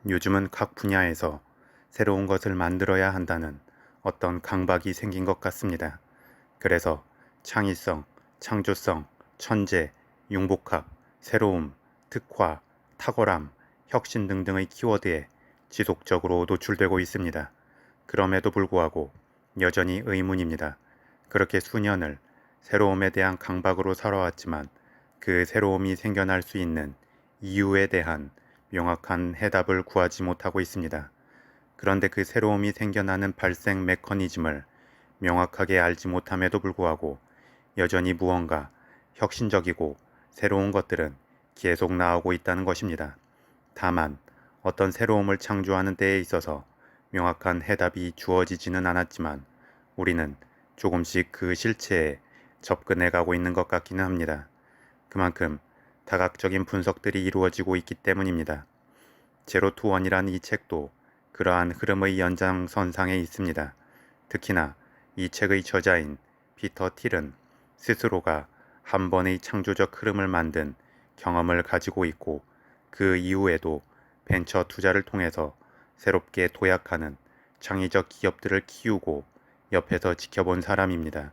요즘은 각 분야에서 새로운 것을 만들어야 한다는 어떤 강박이 생긴 것 같습니다. 그래서 창의성, 창조성, 천재, 융복합, 새로움, 특화, 탁월함, 혁신 등등의 키워드에 지속적으로 노출되고 있습니다. 그럼에도 불구하고 여전히 의문입니다. 그렇게 수년을 새로움에 대한 강박으로 살아왔지만 그 새로움이 생겨날 수 있는 이유에 대한 명확한 해답을 구하지 못하고 있습니다. 그런데 그 새로움이 생겨나는 발생 메커니즘을 명확하게 알지 못함에도 불구하고 여전히 무언가 혁신적이고 새로운 것들은 계속 나오고 있다는 것입니다. 다만 어떤 새로움을 창조하는 데에 있어서 명확한 해답이 주어지지는 않았지만 우리는 조금씩 그 실체에 접근해 가고 있는 것 같기는 합니다. 그만큼 다각적인 분석들이 이루어지고 있기 때문입니다. 제로 투 원이란 이 책도 그러한 흐름의 연장선상에 있습니다. 특히나 이 책의 저자인 피터 틸은 스스로가 한 번의 창조적 흐름을 만든 경험을 가지고 있고 그 이후에도 벤처 투자를 통해서 새롭게 도약하는 창의적 기업들을 키우고 옆에서 지켜본 사람입니다.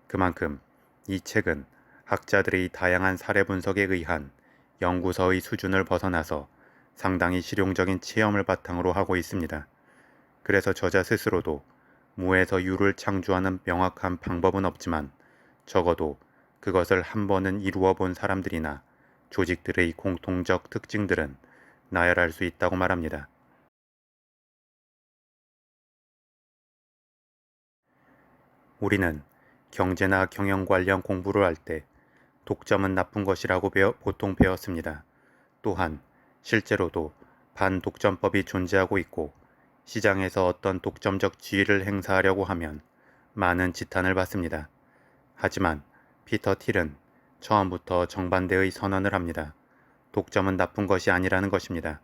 그만큼 이 책은 학자들의 다양한 사례 분석에 의한 연구서의 수준을 벗어나서 상당히 실용적인 체험을 바탕으로 하고 있습니다. 그래서 저자 스스로도 무에서 유를 창조하는 명확한 방법은 없지만 적어도 그것을 한 번은 이루어 본 사람들이나 조직들의 공통적 특징들은 나열할 수 있다고 말합니다. 우리는 경제나 경영 관련 공부를 할 때 독점은 나쁜 것이라고 보통 배웠습니다. 또한 실제로도 반독점법이 존재하고 있고 시장에서 어떤 독점적 지위를 행사하려고 하면 많은 지탄을 받습니다. 하지만 피터 틸은 처음부터 정반대의 선언을 합니다. 독점은 나쁜 것이 아니라는 것입니다.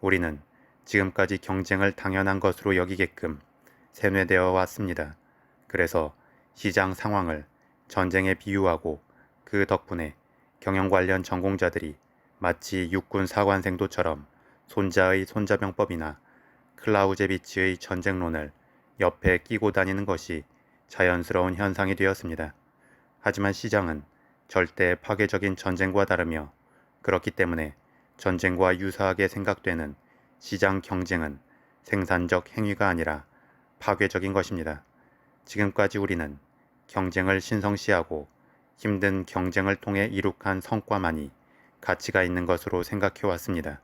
우리는 지금까지 경쟁을 당연한 것으로 여기게끔 세뇌되어 왔습니다. 그래서 시장 상황을 전쟁에 비유하고 그 덕분에 경영 관련 전공자들이 마치 육군 사관생도처럼 손자의 손자병법이나 클라우제비치의 전쟁론을 옆에 끼고 다니는 것이 자연스러운 현상이 되었습니다. 하지만 시장은 절대 파괴적인 전쟁과 다르며 그렇기 때문에 전쟁과 유사하게 생각되는 시장 경쟁은 생산적 행위가 아니라 파괴적인 것입니다. 지금까지 우리는 경쟁을 신성시하고 힘든 경쟁을 통해 이룩한 성과만이 가치가 있는 것으로 생각해 왔습니다.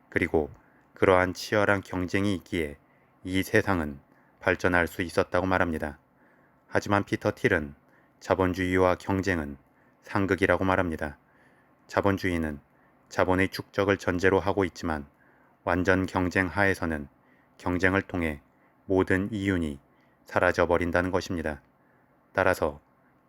그리고 그러한 치열한 경쟁이 있기에 이 세상은 발전할 수 있었다고 말합니다. 하지만 피터 틸은 자본주의와 경쟁은 상극이라고 말합니다. 자본주의는 자본의 축적을 전제로 하고 있지만 완전 경쟁 하에서는 경쟁을 통해 모든 이윤이 사라져 버린다는 것입니다. 따라서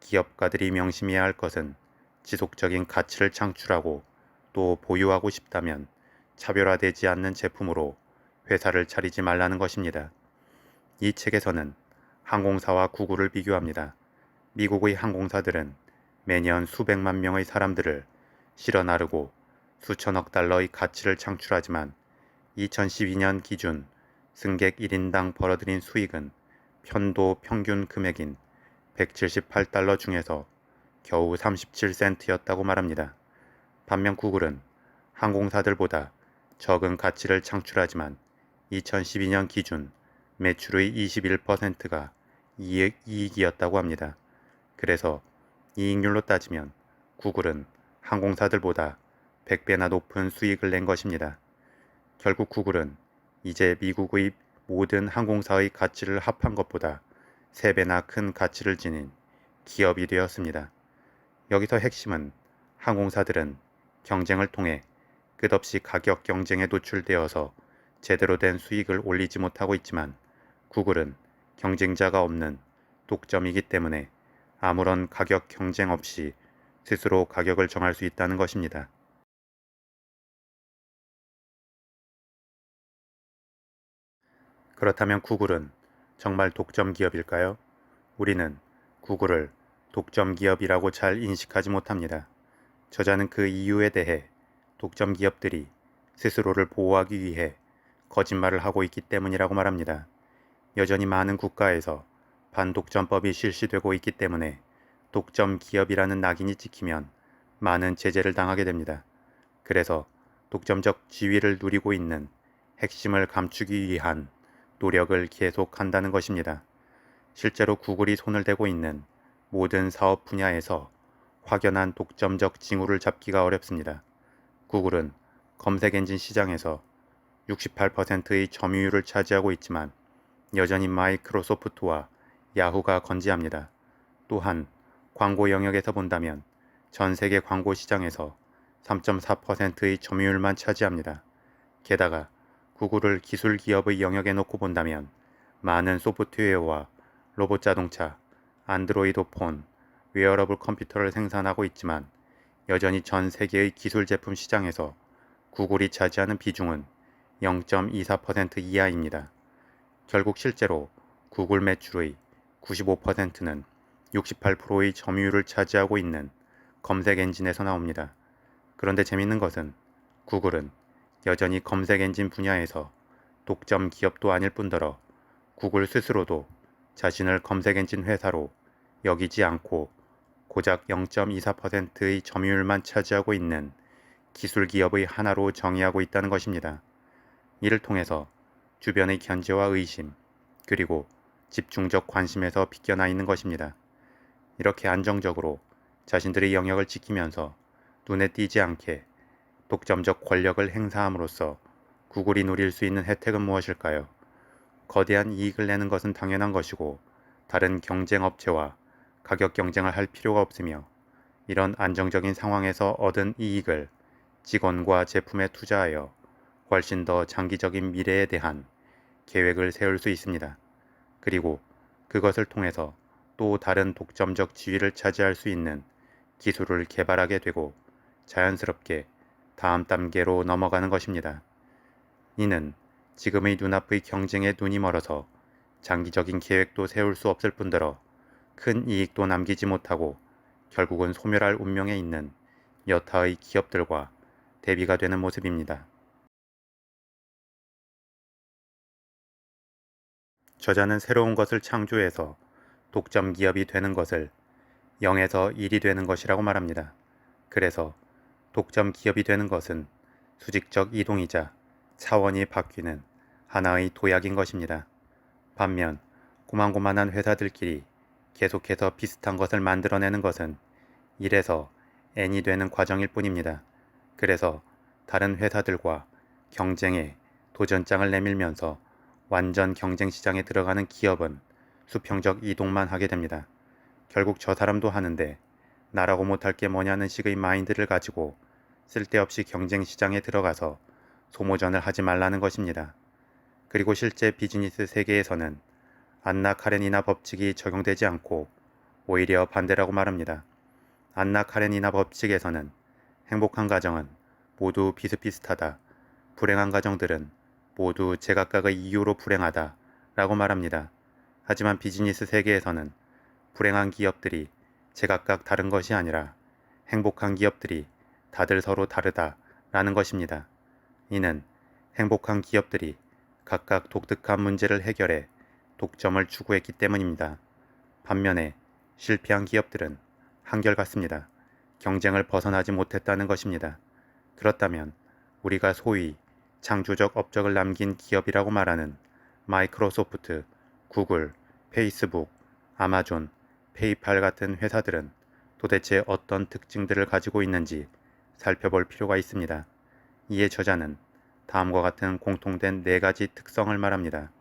기업가들이 명심해야 할 것은 지속적인 가치를 창출하고 또 보유하고 싶다면 차별화되지 않는 제품으로 회사를 차리지 말라는 것입니다. 이 책에서는 항공사와 구글을 비교합니다. 미국의 항공사들은 매년 수백만 명의 사람들을 실어 나르고 수천억 달러의 가치를 창출하지만 2012년 기준 승객 1인당 벌어들인 수익은 편도 평균 금액인 178달러 중에서 겨우 37센트였다고 말합니다. 반면 구글은 항공사들보다 적은 가치를 창출하지만 2012년 기준 매출의 21%가 이익이었다고 합니다. 그래서 이익률로 따지면 구글은 항공사들보다 100배나 높은 수익을 낸 것입니다. 결국 구글은 이제 미국의 모든 항공사의 가치를 합한 것보다 3배나 큰 가치를 지닌 기업이 되었습니다. 여기서 핵심은 항공사들은 경쟁을 통해 끝없이 가격 경쟁에 노출되어서 제대로 된 수익을 올리지 못하고 있지만 구글은 경쟁자가 없는 독점이기 때문에 아무런 가격 경쟁 없이 스스로 가격을 정할 수 있다는 것입니다. 그렇다면 구글은 정말 독점 기업일까요? 우리는 구글을 독점 기업이라고 잘 인식하지 못합니다. 저자는 그 이유에 대해 독점 기업들이 스스로를 보호하기 위해 거짓말을 하고 있기 때문이라고 말합니다. 여전히 많은 국가에서 반독점법이 실시되고 있기 때문에 독점 기업이라는 낙인이 찍히면 많은 제재를 당하게 됩니다. 그래서 독점적 지위를 누리고 있는 핵심을 감추기 위한 노력을 계속한다는 것입니다. 실제로 구글이 손을 대고 있는 모든 사업 분야에서 확연한 독점적 징후를 잡기가 어렵습니다. 구글은 검색 엔진 시장에서 68%의 점유율을 차지하고 있지만 여전히 마이크로소프트와 야후가 건재합니다. 또한 광고 영역에서 본다면 전 세계 광고 시장에서 3.4%의 점유율만 차지합니다. 게다가 구글을 기술 기업의 영역에 놓고 본다면 많은 소프트웨어와 로봇 자동차, 안드로이드 폰, 웨어러블 컴퓨터를 생산하고 있지만 여전히 전 세계의 기술 제품 시장에서 구글이 차지하는 비중은 0.24% 이하입니다. 결국 실제로 구글 매출의 95%는 68%의 점유율을 차지하고 있는 검색 엔진에서 나옵니다. 그런데 재밌는 것은 구글은 여전히 검색 엔진 분야에서 독점 기업도 아닐 뿐더러 구글 스스로도 자신을 검색 엔진 회사로 여기지 않고 고작 0.24%의 점유율만 차지하고 있는 기술 기업의 하나로 정의하고 있다는 것입니다. 이를 통해서 주변의 견제와 의심, 그리고 집중적 관심에서 비껴나 있는 것입니다. 이렇게 안정적으로 자신들의 영역을 지키면서 눈에 띄지 않게 독점적 권력을 행사함으로써 구글이 누릴 수 있는 혜택은 무엇일까요? 거대한 이익을 내는 것은 당연한 것이고 다른 경쟁 업체와 가격 경쟁을 할 필요가 없으며 이런 안정적인 상황에서 얻은 이익을 직원과 제품에 투자하여 훨씬 더 장기적인 미래에 대한 계획을 세울 수 있습니다. 그리고 그것을 통해서 또 다른 독점적 지위를 차지할 수 있는 기술을 개발하게 되고 자연스럽게 다음 단계로 넘어가는 것입니다. 이는 지금의 눈앞의 경쟁에 눈이 멀어서 장기적인 계획도 세울 수 없을 뿐더러 큰 이익도 남기지 못하고 결국은 소멸할 운명에 있는 여타의 기업들과 대비가 되는 모습입니다. 저자는 새로운 것을 창조해서 독점 기업이 되는 것을 0에서 1이 되는 것이라고 말합니다. 그래서 독점 기업이 되는 것은 수직적 이동이자 차원이 바뀌는 하나의 도약인 것입니다. 반면 고만고만한 회사들끼리 계속해서 비슷한 것을 만들어내는 것은 1에서 n이 되는 과정일 뿐입니다. 그래서 다른 회사들과 경쟁에 도전장을 내밀면서 완전 경쟁 시장에 들어가는 기업은 수평적 이동만 하게 됩니다. 결국 저 사람도 하는데 나라고 못할 게 뭐냐는 식의 마인드를 가지고 쓸데없이 경쟁 시장에 들어가서 소모전을 하지 말라는 것입니다. 그리고 실제 비즈니스 세계에서는 안나 카레니나 법칙이 적용되지 않고 오히려 반대라고 말합니다. 안나 카레니나 법칙에서는 행복한 가정은 모두 비슷비슷하다. 불행한 가정들은 모두 제각각의 이유로 불행하다 라고 말합니다. 하지만 비즈니스 세계에서는 불행한 기업들이 제각각 다른 것이 아니라 행복한 기업들이 다들 서로 다르다 라는 것입니다. 이는 행복한 기업들이 각각 독특한 문제를 해결해 독점을 추구했기 때문입니다. 반면에 실패한 기업들은 한결같습니다. 경쟁을 벗어나지 못했다는 것입니다. 그렇다면 우리가 소위 창조적 업적을 남긴 기업이라고 말하는 마이크로소프트, 구글, 페이스북, 아마존, 페이팔 같은 회사들은 도대체 어떤 특징들을 가지고 있는지 살펴볼 필요가 있습니다. 이에 저자는 다음과 같은 공통된 4가지 특성을 말합니다.